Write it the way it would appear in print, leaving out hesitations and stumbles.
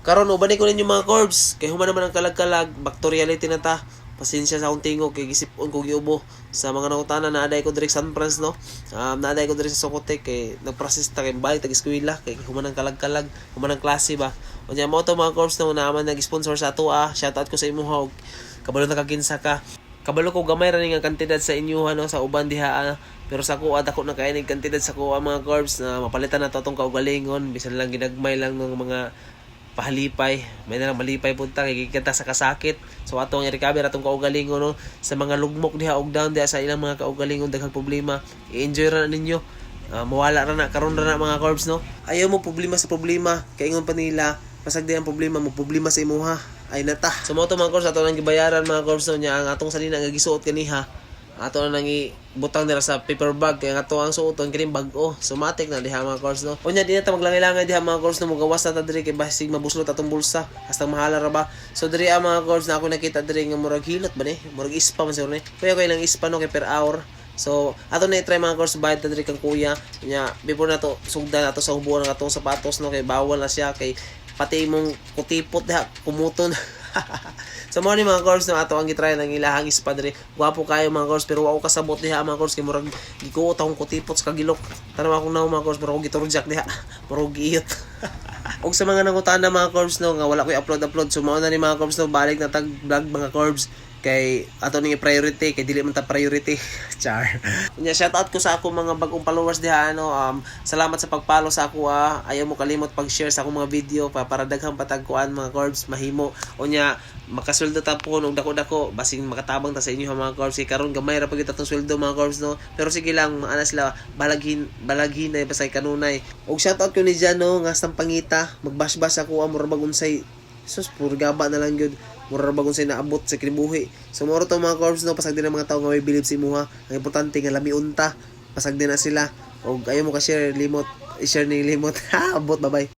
Karon uban ko ninyo mga Corbs, kay human naman ang kalag-kalag, back to reality na ta. Pasensya sa akong tingog kay gisipon ko giubo sa mga nangutana na aday ko diri sa San Franz no. Naaday ko diri sa Sokote kay nagprocess ta kay balik tag eskwela kay human ang kalag-kalag, human ang klase ba. Unya mo to mga Corbs na naaman nag-sponsor sa ato Shout out ko sa imuha og kabalo na kaginsa ka. Kabalo ko gamay ra ni nga kantidad sa inyo no sa uban diha pero sa kuha dako na kay ning kantidad sa kuha mga Corbs na mapalitan na to tong kaugalingon bisan lang ginagmay lang ng mga pahalipay, may nalang malipay punta kay gikanta sa kasakit. So atong i-recover atong kaugalingon no sa mga lugmok diha og down diha sa ilang mga kaugalingon daghang problema. I-enjoy ra ninyo. Mawala ra na karon ra na mga Corbs no. Ayaw mo problema sa problema kay ingon pa nila pasag di ang problema mo problema sa imuha ay nata. So mo to mga Corbs ato nang gibayaran mga Corbs no nya ang atong salina nga gisuot kaniha. Ato na nang ibutang nila sa paper bag kaya ato ang suoton kini bag-o somatic na diha mga Corbs no. Unya di na ta maglangay-langay diha mga Corbs no mugawas na ta diri kay basig mabuslot atong bulsa hasta mahala ra ba. So diri mga Corbs na ako nakita diri nga murag hilot ba ni murag ispa man siguro ni kuya ko ilang ispa no kay per hour. So ato na i-try mga Corbs bayad ta diri kang kuya nya before na to sugdan ato sa hubuan ng atong sapatos no kay bawal na siya kay pati imong kutipot diha kumuton. So mo ni mga Corbs no ato ang gitry nang ilahang ispa diri. Gwapo kayo mga Corbs pero wa ko kasabot diha mga Corbs kay murag gikuot akong kutipot sa kagilok. Tanang akong naw mga Corbs pero ako giturjak diha. Murag giiyot. Og sa mga nangutana mga Corbs no nga wala ko i-upload so mao na ni mga Corbs no balik na tag vlog mga Corbs kay ato ning priority kay dili man ta priority. Char. Unya shout out ko sa ako mga bagong followers diha salamat sa pag-follow sa ako ayaw mo kalimot pag-share sa akong mga video para daghang patagkuan mga Corbs mahimo. Unya makasuldo ta po og dako-dako basing makatabang ta sa inyo mga Corbs kay karon gamay ra pag atong sweldo mga Corbs no pero sige lang ana sila balaghin na basay kanunay. Og shout out ko ni Jan no nga sampangita magbash-bash ako amor bagunsay sus puro gaba na lang gyud mura bagon say naabot sa kinibuhi. So moro to mga Corbs no pasag din ang mga tawo nga may believe sa imuha. Ang importante nga lami unta pasag din na sila og ayaw mo ka share limot i-share ni limot. Abot bye bye.